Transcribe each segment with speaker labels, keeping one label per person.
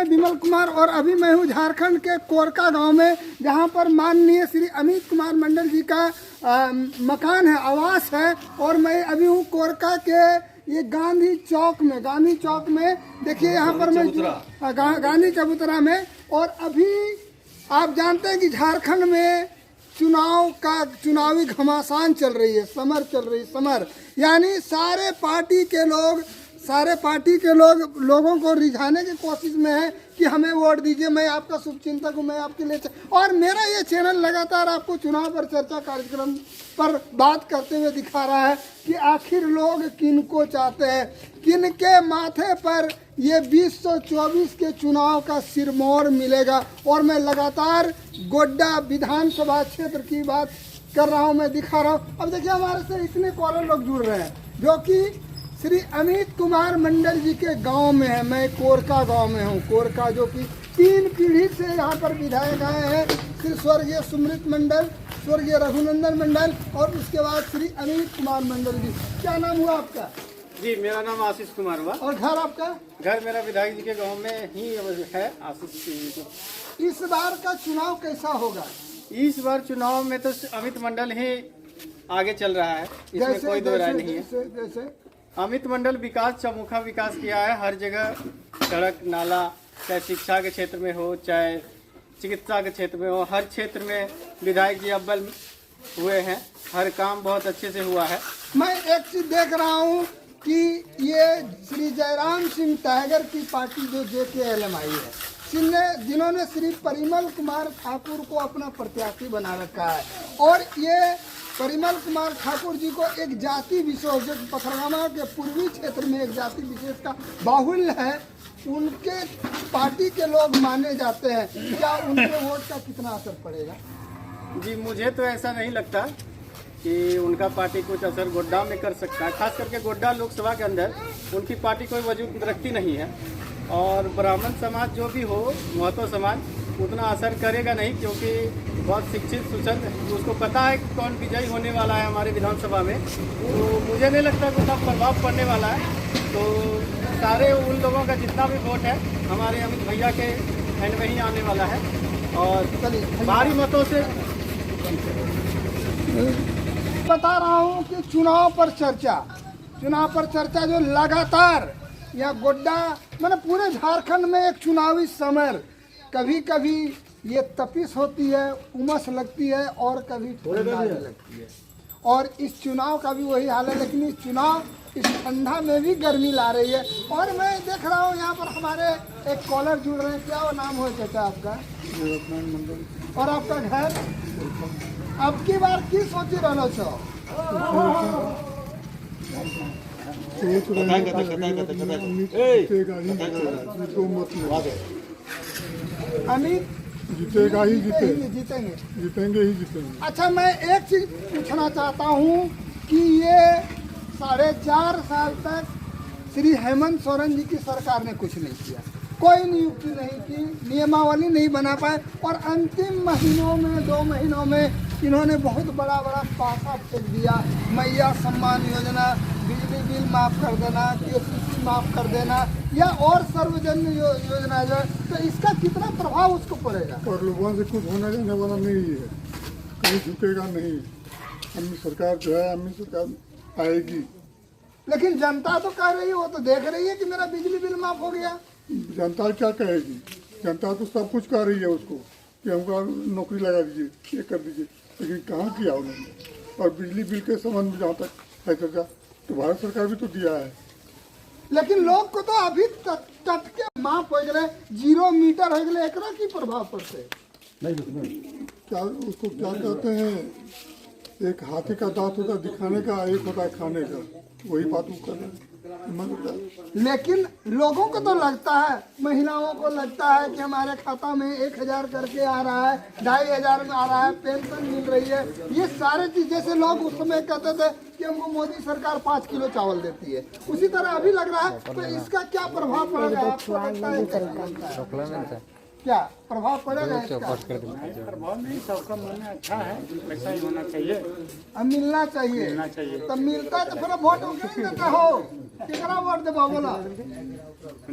Speaker 1: विमल कुमार और अभी मैं हूँ झारखंड के कोरका गांव में, जहां पर माननीय श्री अमित कुमार मंडल जी का मकान है, आवास है। और मैं अभी हूँ कोरका के ये गांधी चौक में देखिए यहाँ पर मैं गांधी चबूतरा में। और अभी आप जानते हैं कि झारखंड में चुनावी घमासान चल रही है, समर यानी सारे पार्टी के लोगों को रिझाने की कोशिश में है कि हमें वोट दीजिए, मैं आपका शुभचिंतक हूँ, मैं आपके लिए। और मेरा ये चैनल लगातार आपको चुनाव पर चर्चा कार्यक्रम पर बात करते हुए दिखा रहा है कि आखिर लोग किनको चाहते हैं, किनके माथे पर ये 2024 के चुनाव का सिरमौर मिलेगा। और मैं लगातार गोड्डा विधानसभा क्षेत्र की बात कर रहा हूँ, मैं दिखा रहा हूँ। अब देखिए हमारे से इतने कॉलर लोग जुड़ रहे हैं जो कि श्री अमित कुमार मंडल जी के गांव में है। मैं कोरका गांव में हूँ, कोरका जो कि 3 पीढ़ी से यहाँ पर विधायक आए हैं, श्री स्वर्गीय सुमृत मंडल, स्वर्गीय रघुनंदन मंडल और उसके बाद श्री अमित कुमार मंडल जी। क्या नाम हुआ आपका?
Speaker 2: जी मेरा नाम आशीष कुमार हुआ।
Speaker 1: और घर आपका?
Speaker 2: घर मेरा विधायक जी के गांव में ही है, आशीष जी।
Speaker 1: इस बार का चुनाव कैसा होगा?
Speaker 2: इस बार चुनाव में तो अमित मंडल ही आगे चल रहा है, इसमें कोई दो राय नहीं है।
Speaker 1: जैसे
Speaker 2: अमित मंडल विकास, चौमुखा विकास किया है। हर जगह सड़क नाला, चाहे शिक्षा के क्षेत्र में हो, चाहे चिकित्सा के क्षेत्र में हो, हर क्षेत्र में विधायक जी अव्वल हुए हैं। हर काम बहुत अच्छे से हुआ है।
Speaker 1: मैं एक चीज देख रहा हूँ कि ये श्री जयराम सिंह टाइगर की पार्टी जो JKLM है, जिन्होंने श्री परिमल कुमार ठाकुर को अपना प्रत्याशी बना रखा है। और ये परिमल कुमार ठाकुर जी को एक जाति विशेष, जो पथरगामा के पूर्वी क्षेत्र में एक जाति विशेष का बाहुल्य है, उनके पार्टी के लोग माने जाते हैं। क्या उनके वोट का कितना असर पड़ेगा?
Speaker 2: जी मुझे तो ऐसा नहीं लगता कि उनका पार्टी कुछ असर गोड्डा में कर सकता है। खास करके गोड्डा लोकसभा के अंदर उनकी पार्टी कोई वजूद रखती नहीं है। और ब्राह्मण समाज जो भी हो, महतो समाज, उतना असर करेगा नहीं, क्योंकि बहुत शिक्षित सुचल, उसको पता है कि कौन विजयी होने वाला है हमारे विधानसभा में। तो मुझे नहीं लगता कि उतना प्रभाव पड़ने वाला है। तो सारे उन लोगों का जितना भी वोट है हमारे अमित भैया के हैंड में ही आने वाला है। और भारी मतों से
Speaker 1: बता रहा हूँ कि चुनाव पर चर्चा जो लगातार या गोड्डा मैंने पूरे झारखंड में एक चुनावी समर, कभी कभी ये तपिश होती है, उमस लगती है और कभी ठंडा लगती है। और इस चुनाव का भी वही हाल है, लेकिन इस ठंडा में भी गर्मी ला रही है। और मैं देख रहा हूँ यहाँ पर हमारे एक कॉलर जुड़ रहे हैं। क्या वो नाम हो चाचा आपका? और आपका घर? अब की बार की सोची रहो छो? अमित
Speaker 3: जीतेगा ही
Speaker 1: जीतेंगे।
Speaker 3: जीतेंगे।
Speaker 1: अच्छा, मैं एक चीज पूछना चाहता हूँ कि ये 4.5 साल तक श्री हेमंत सोरेन जी की सरकार ने कुछ नहीं किया, कोई नियुक्ति नहीं की, नियमावली नहीं बना पाए। और अंतिम महीनों में 2 महीनों में इन्होंने बहुत बड़ा पासा फेंक दिया। मैया सम्मान योजना, बिजली बिल माफ़ कर देना, KCC माफ़ कर देना, या और सार्वजनिक योजना जो, तो इसका कितना प्रभाव उसको पड़ेगा?
Speaker 3: और लोगों से कुछ होने जाने वाला नहीं है, कहीं झुकेगा नहीं। अम्मी सरकार जो है, अम्मी सरकार आएगी।
Speaker 1: लेकिन जनता तो कह रही है, वो तो देख रही है कि मेरा बिजली बिल माफ़ हो गया।
Speaker 3: जनता क्या कहेगी? जनता तो सब कुछ कह रही है उसको कि हमको नौकरी लगा दीजिए, ये कर दीजिए, लेकिन कहाँ किया उन्होंने। और बिजली बिल के संबंध में जहाँ तक है चर्चा, तो भारत सरकार भी तो दिया है।
Speaker 1: लेकिन लोग को तो अभी तट के माफ हो गए, 0 मीटर हो गए, एकरा की प्रभाव पड़ते
Speaker 3: क्या उसको क्या कहते हैं, एक हाथी का दांत होता है दिखाने का, एक होता है खाने का, वही बात वो कर रहे हैं।
Speaker 1: लेकिन लोगों को तो लगता है, महिलाओं को लगता है कि हमारे खाता में 1000 करके आ रहा है, 2500 में आ रहा है, पेंशन मिल रही है। ये सारे चीज, जैसे लोग उस समय कहते थे कि हमको मोदी सरकार 5 किलो चावल देती है, उसी तरह अभी लग रहा है। तो इसका क्या प्रभाव पड़ेगा आपको लगता है? क्या प्रभाव पड़ेगा इसका?
Speaker 4: प्रभाव नहीं, सबका मन अच्छा है, ऐसा ही होना चाहिए।
Speaker 1: अब मिलना चाहिए।
Speaker 4: मिलना चाहिए।
Speaker 1: तो मिलता तो फिर वोट क्यों देते हो? कितना वोट देबा बोला?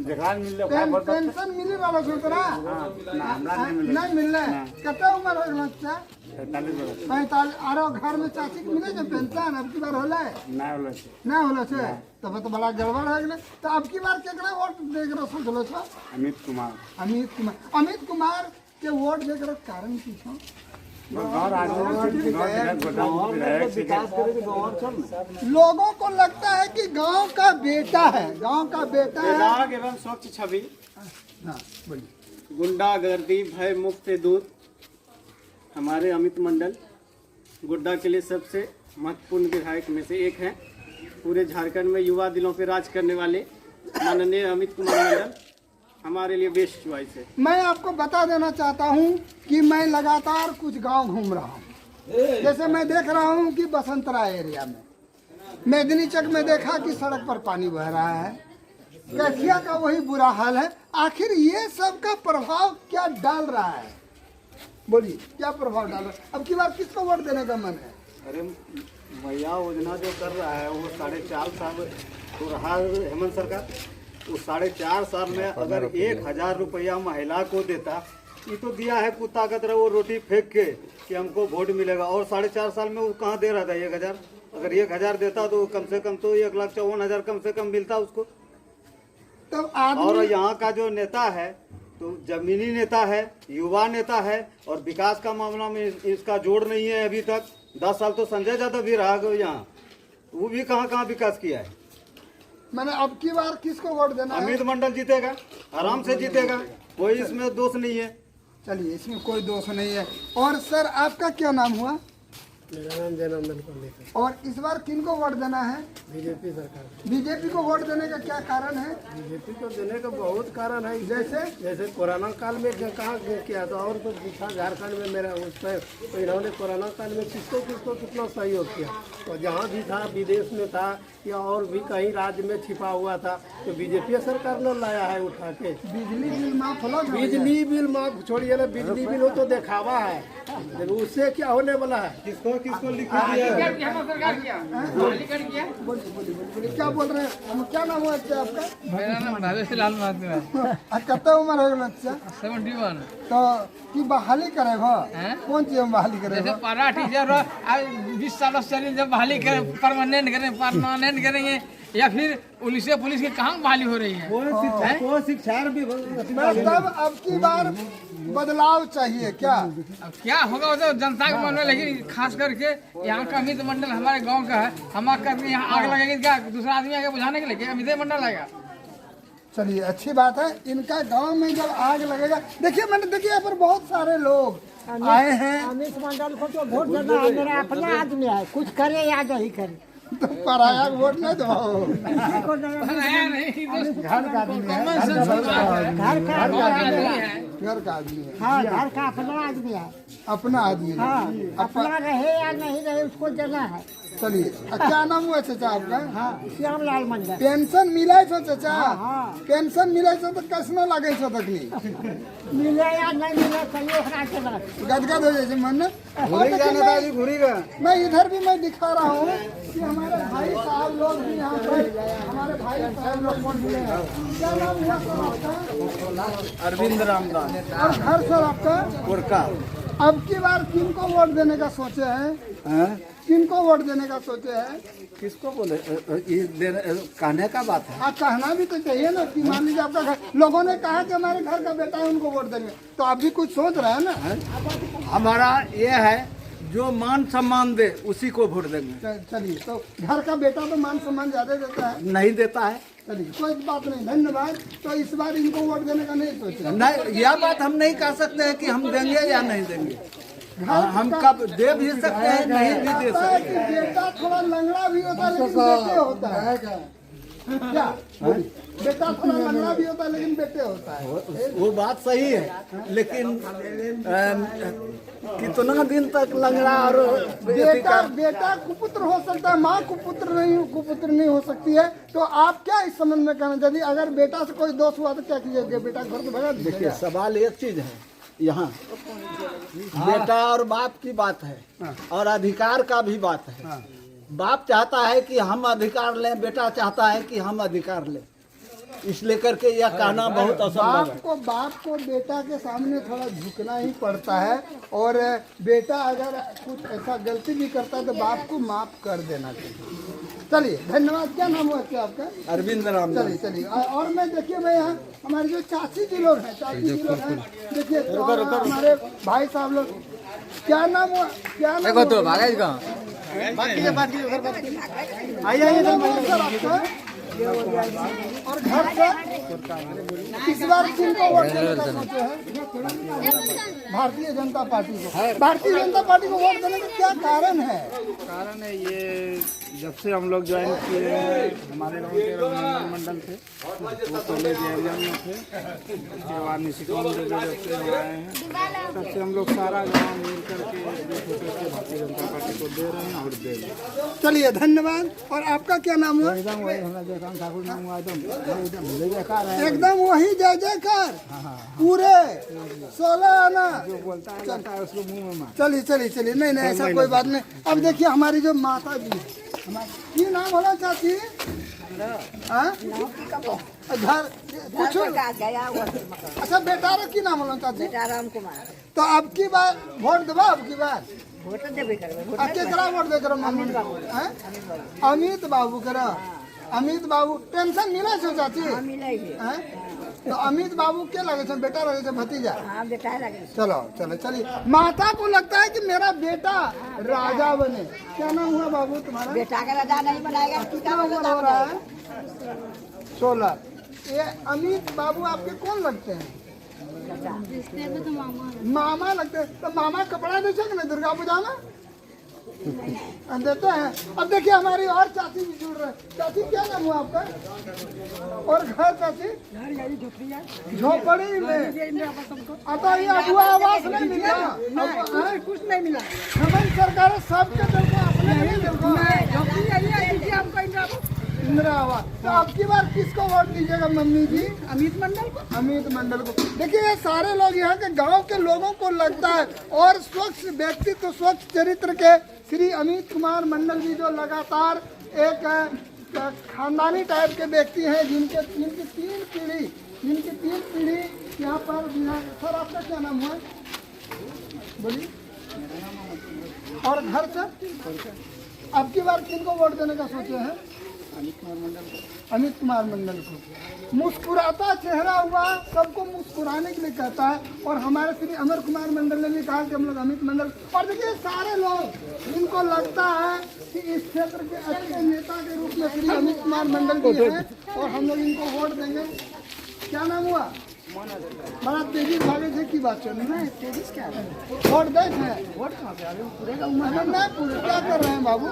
Speaker 4: जगह मिल रहा
Speaker 1: पेंशन मिली वाला सुतरा नहीं मिल रहा है। कितना उम्र हो गया बच्चा? 45। आरो घर में चाची के मिले जो पेंशन अब की बार होला है ना होला छे? तब तो बड़ा गड़बड़ है गले। तो अब की बार केकरा वोट देख रहा सोच लो छो?
Speaker 4: अमित कुमार।
Speaker 1: अमित कुमार के वोट देख रहा कारण की छो? लोगों को लगता है कि गांव का बेटा है, गांव का बेटा है।
Speaker 2: विराग एवं स्वच्छ छवि,
Speaker 1: हाँ बोलिए।
Speaker 2: गुंडागर्दी भय मुक्त दूत हमारे अमित मंडल गोड्डा के लिए सबसे महत्वपूर्ण विधायक में से एक हैं। पूरे झारखंड में युवा दिलों पे राज करने वाले माननीय अमित कुमार मंडल हमारे लिए बेस्ट चॉइस है।
Speaker 1: मैं आपको बता देना चाहता हूं कि मैं लगातार कुछ गांव घूम रहा हूं। जैसे मैं देख रहा हूं कि बसंतरा एरिया में, मेदनी चक में देखा कि सड़क पर पानी बह रहा है, कैथिया का वही बुरा हाल है। आखिर ये सब का प्रभाव क्या डाल रहा है? बोलिए क्या प्रभाव डाल रहा है? अब की बार किसको वोट देने का मन है?
Speaker 5: अरे मैया योजना जो कर रहा है वो 4.5 साल तो रहा हेमंत सरकार। उस 4.5 साल में अगर 1,000 रुपया महिला को देता, ये तो दिया है कुत्ता का तरह वो रोटी फेंक के कि हमको वोट मिलेगा। और 4.5 साल में वो कहाँ दे रहा था 1,000? अगर 1,000 देता तो कम से कम तो 1,54,000 कम से कम मिलता उसको।
Speaker 1: तब
Speaker 5: और यहाँ का जो नेता है तो जमीनी नेता है, युवा नेता है, और विकास का मामला में इसका जोड़ नहीं है अभी तक। 10 साल तो संजय यादव भी रहा यहाँ, वो भी कहाँ विकास किया है।
Speaker 1: मैंने अब की बार किसको वोट देना है?
Speaker 5: अमित मंडल जीतेगा, आराम से जीतेगा, कोई इसमें दोष नहीं है।
Speaker 1: चलिए इसमें कोई दोष नहीं है। और सर आपका क्या नाम हुआ?
Speaker 6: मेरा नाम जयनंदन पंडित।
Speaker 1: और इस बार किनको वोट देना है?
Speaker 6: बीजेपी सरकार।
Speaker 1: बीजेपी को वोट देने का क्या कारण है?
Speaker 6: बीजेपी को देने का बहुत कारण है। जैसे कोरोना काल में कहाँ किया था, और तो दिखा झारखंड में मेरा उसमें तो इन्होंने कोरोना काल में किसको कितना सहयोग किया। और जहाँ भी था, विदेश में था या और भी कहीं राज्य में छिपा हुआ था, तो बीजेपी सरकार ने लाया है उठा के।
Speaker 1: बिजली बिल माफ होला?
Speaker 6: बिजली बिल माफ छोड़िए ना, बिजली बिल वो तो दिखावा है, उससे क्या होने वाला है?
Speaker 5: किसको लिखा दिया?
Speaker 1: बोलिए क्या बोल रहे हैं? हम क्या नाम हुआ अच्छा आपका?
Speaker 7: मेरा नाम राजेश लाल महातो है।
Speaker 1: कितना उम्र हो गया अच्छा?
Speaker 7: 71।
Speaker 1: तो की बहाली करे भा? कौन चीज में बहाली करे
Speaker 7: जैसे
Speaker 1: भा?
Speaker 7: पारा टीचर 20 सालों से चली, जब बहाली परमानेंट करेंगे या फिर पुलिस की कहाँ बहाली हो रही है?
Speaker 5: वो शिक्षा भी
Speaker 1: मतलब अब की बार बदलाव चाहिए क्या?
Speaker 7: अब क्या होगा वो तो जनता के मन में, लेकिन खास करके यहाँ का अमित मंडल हमारे गांव का है। हम करके यहाँ आग लगेगी क्या? दूसरा आदमी आगे बुझाने के लिए क्या अमित मंडल आएगा?
Speaker 1: चलिए अच्छी बात है। इनका गांव में जब आग लगेगा, देखिए मैंने देखिए यहाँ पर बहुत सारे लोग आए हैं।
Speaker 8: अमित मंडल को तो वोट देना है, मेरा अपना आदमी है, कुछ करे या नहीं करे।
Speaker 1: तो पराया को वोट नहीं दो।
Speaker 7: नया नहीं,
Speaker 1: घर का आदमी है, घर का आदमी है।
Speaker 8: हाँ, घर का अपना आदमी है।
Speaker 1: अपना आदमी है।
Speaker 8: हाँ, अपना रहे या नहीं रहे उसको देना है।
Speaker 1: चलिए क्या नाम हुआ चाचा आपका?
Speaker 8: हाँ, श्यामलाल मंडल।
Speaker 1: पेंशन मिले छो चाचा?
Speaker 8: हाँ।
Speaker 1: पेंशन मिले छो तो कैसनो लगे छो तकलीफ?
Speaker 8: मिले या नहीं मिले तैयो ओकरा के बात।
Speaker 1: गदगद हो जाए मन। मैं इधर भी मैं दिखा रहा हूँ कि हमारे भाई साहब लोग भी यहाँ पर, हमारे भाई साहब लोग वोट मिले हैं। क्या नाम हुआ सर आपका?
Speaker 5: अरविंद रामदास
Speaker 1: और घर सर आपका?
Speaker 5: गोरका।
Speaker 1: अब की बार किनको वोट देने का सोचे हैं? किनको वोट देने का सोचे हैं?
Speaker 5: किसको बोले कहने का बात है।
Speaker 1: कहना भी तो चाहिए ना कि मान लीजिए आपका घर, लोगों ने कहा कि हमारे घर का बेटा है उनको वोट देंगे, तो आप भी कुछ सोच रहे हैं ना?
Speaker 5: हमारा ये है जो मान सम्मान दे उसी को वोट देंगे।
Speaker 1: चलिए तो घर का बेटा तो मान सम्मान ज्यादा देता है।
Speaker 5: नहीं देता है।
Speaker 1: चलिए कोई बात नहीं, धन्यवाद। तो इस बार इनको वोट देने का नहीं सोचा?
Speaker 5: नहीं, यह बात हम नहीं कह सकते हैं कि हम देंगे या नहीं देंगे। हम कब दे भी सकते हैं, नहीं भी दे सकते हैं।
Speaker 1: बेटा थोड़ा लंगड़ा भी होता है लेकिन बेटे होता है। क्या बेटा थोड़ा लंगड़ा भी होता है लेकिन बेटे होता है।
Speaker 5: वो बात सही है, लेकिन कितना दिन तक लंगड़ा और
Speaker 1: बेटा कुपुत्र हो सकता है, माँ कुपुत्र नहीं हो सकती है। तो आप क्या इस संबंध में कहना चाहिए, अगर बेटा से कोई दोष हुआ तो क्या कीजिएगा, बेटा घर से भगा
Speaker 5: देखिए
Speaker 1: दीजिएगा?
Speaker 5: सवाल एक चीज है, यहाँ बेटा और बाप की बात है और अधिकार का भी बात है। बाप चाहता है कि हम अधिकार लें, बेटा चाहता है कि हम अधिकार लें, इसलिए करके यह कहना बहुत असंभव है।
Speaker 1: बाप को बेटा के सामने थोड़ा झुकना ही पड़ता है, और बेटा अगर कुछ ऐसा गलती भी करता है तो बाप को माफ कर देना चाहिए। चलिए धन्यवाद। क्या नाम हुआ क्या आपका?
Speaker 5: अरविंद राम।
Speaker 1: चलिए और मैं देखिए मैं यहाँ हमारे जो चाची जी लोग हैं देखिए, और हमारे भाई साहब लोग, क्या नाम हुआ, क्या नाम हुआ? आइए सर आपका, और घर से इस बार किनको वोट देने का सोचे हैं? भारतीय जनता पार्टी को। भारतीय जनता पार्टी को वोट देने का क्या कारण है?
Speaker 4: कारण है ये, जब से हम लोग ज्वाइन किए हैं हमारे गाँव के रघुनंदन मंडल थे, वो पहले जेएलएम में थे, उसके बाद निशिकांत जो जब से आए हैं तब से हम लोग सारा गाँव मिल करके भारतीय जनता पार्टी को दे रहे हैं और दे रहे हैं।
Speaker 1: चलिए धन्यवाद। और आपका क्या नाम हुआ?
Speaker 4: एकदम वही हमारा जयकांत ठाकुर नाम हुआ, एकदम जय जयकार है,
Speaker 1: एकदम वही जय जयकार पूरे 16 आना
Speaker 4: जो बोलता है लगता है उसको मुँह में मार।
Speaker 1: चलिए नहीं ऐसा कोई बात नहीं। अब देखिए हमारी जो माता जी, की नाम होना चाहती है घर कुछ, अच्छा बेटा की नाम होना चाहती है?
Speaker 8: राम कुमार
Speaker 1: तो अब की बार वोट देवा, अब की बार
Speaker 8: वोट देवे करबे,
Speaker 1: केकरा वोट दे करो? अमित बाबू करो। अमित बाबू पेंशन मिले छो चाची?
Speaker 8: मिले छै।
Speaker 1: तो अमित बाबू के लगे छे, बेटा लगे छे भतीजा?
Speaker 8: हाँ बेटा लगे।
Speaker 1: चलिए माता को लगता है कि मेरा बेटा राजा बने। क्या नाम हुआ बाबू तुम्हारा?
Speaker 8: बेटा का राजा नहीं बनाएगा,
Speaker 1: कितना उम्र हो रहा है? 16। ये अमित बाबू आपके कौन लगते हैं? मामा लगते हैं। तो मामा कपड़ा दे सकते ना दुर्गा पूजा में? देते हैं। अब देखिए हमारी और चाची भी जुड़ रहे हैं। चाची क्या नाम हुआ आपका? और घर चाची? झोपड़ी में। अतः ये अबुआ आवास नहीं मिला,
Speaker 8: कुछ नहीं मिला।
Speaker 1: हेमंत सरकार सबके दिल को अपने नहीं दिल को इंदिरा आवास। तो अब की बार किसको वोट दीजिएगा मम्मी जी?
Speaker 8: अमित मंडल को।
Speaker 1: अमित मंडल को। देखिए ये सारे लोग यहाँ के गांव के लोगों को लगता है, और स्वच्छ व्यक्तित्व स्वच्छ चरित्र के श्री अमित कुमार मंडल जी जो लगातार एक खानदानी टाइप के व्यक्ति हैं, जिनकी तीन पीढ़ी यहाँ पर। सर आपका क्या नाम हुआ? बोलिए। और घर से अब की बार किनको वोट देने का सोचे हैं? अमित कुमार मंडल को। मुस्कुराता चेहरा हुआ, सबको मुस्कुराने के लिए कहता है, और हमारे श्री अमर कुमार मंडल ने भी कहा कि हम लोग अमित मंडल। और देखिए सारे लोग इनको लगता है कि इस क्षेत्र के अच्छे नेता के रूप में श्री अमित कुमार मंडल भी हैं, और हम लोग इनको वोट देंगे। क्या नाम हुआ? बड़ा तेजी भागे थे की बात चल रही है? वोट दे वोट कहाँ पे आ रहे? पूरे क्या कर रहे हैं बाबू?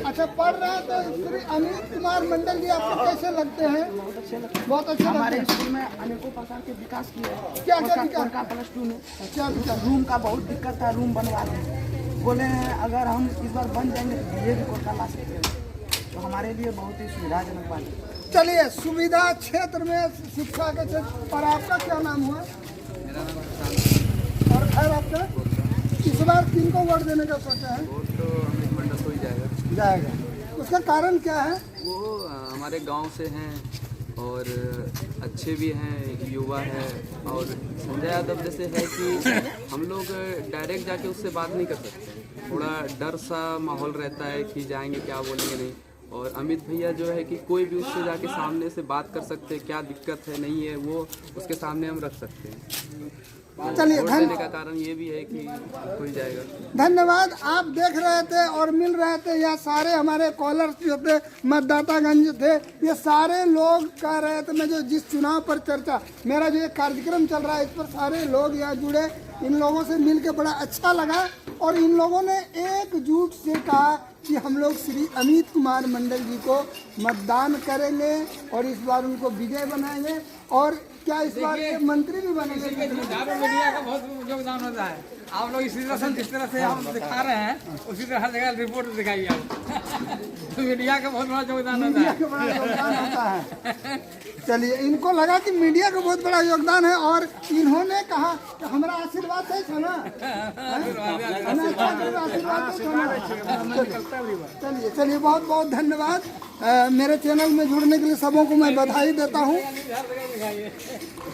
Speaker 1: अच्छा पढ़ रहे हैं। तो श्री अमित कुमार मंडल जी आपको कैसे लगते हैं? बहुत अच्छे।
Speaker 9: हमारे स्कूल में अनेकों प्रकार के विकास किए हैं।
Speaker 1: क्या विकास?
Speaker 9: +2 में
Speaker 1: क्या विकास?
Speaker 9: रूम का बहुत दिक्कत था, रूम बनवा रहे बोले हैं अगर हम इस बार बन जाएंगे तो ये भी कोटा ला सकते हैं, तो हमारे लिए बहुत ही सुविधाजनक बात है।
Speaker 1: चलिए सुविधा क्षेत्र में शिक्षा के क्षेत्र। और आपका क्या नाम हुआ?
Speaker 10: मेरा नाम
Speaker 1: और खैर आपका इस बार किनको वोट देने का सोचा है?
Speaker 10: वोट तो अमित मंडल को ही जाएगा।
Speaker 1: उसका कारण क्या है?
Speaker 10: वो हमारे गांव से हैं और अच्छे भी हैं, युवा है, और संजय यादव जैसे है कि हम लोग डायरेक्ट जाके उससे बात नहीं कर सकते, थोड़ा डर सा माहौल रहता है कि जाएंगे क्या बोलेंगे नहीं। और अमित भैया जो है कि कोई भी उससे जाके सामने से बात कर सकते हैं, क्या दिक्कत है नहीं है वो उसके सामने हम रख सकते हैं।
Speaker 1: चलिए
Speaker 10: वोट देने का कारण ये भी है कि कोई जाएगा।
Speaker 1: धन्यवाद। आप देख रहे थे और मिल रहे थे, यह सारे हमारे कॉलर्स जो थे, मतदातागण जो थे, ये सारे लोग कह रहे थे। मैं जो जिस चुनाव पर चर्चा, मेरा जो एक कार्यक्रम चल रहा है, इस पर सारे लोग यहाँ जुड़े। इन लोगों से मिल के बड़ा अच्छा लगा, और इन लोगों ने एकजुट से कहा कि हम लोग श्री अमित कुमार मंडल जी को मतदान करेंगे और इस बार उनको विजय बनाएंगे। और क्या इस बार ये मंत्री भी बनेंगे?
Speaker 7: मीडिया का बहुत योगदान होता है। आप लोग इसी तरह से जिस तरह से हम दिखा रहे हैं उसी तरह हर जगह रिपोर्ट दिखाइए आप। तो मीडिया का बहुत बड़ा योगदान होता
Speaker 1: मीडिया का बड़ा योगदान होता है। चलिए, इनको लगा कि मीडिया का बहुत बड़ा योगदान है और इन्होंने कहा कि हमारा आशीर्वाद है ना, चलिए बहुत बहुत धन्यवाद। मेरे चैनल में जुड़ने के लिए सबों को मैं बधाई देता हूँ।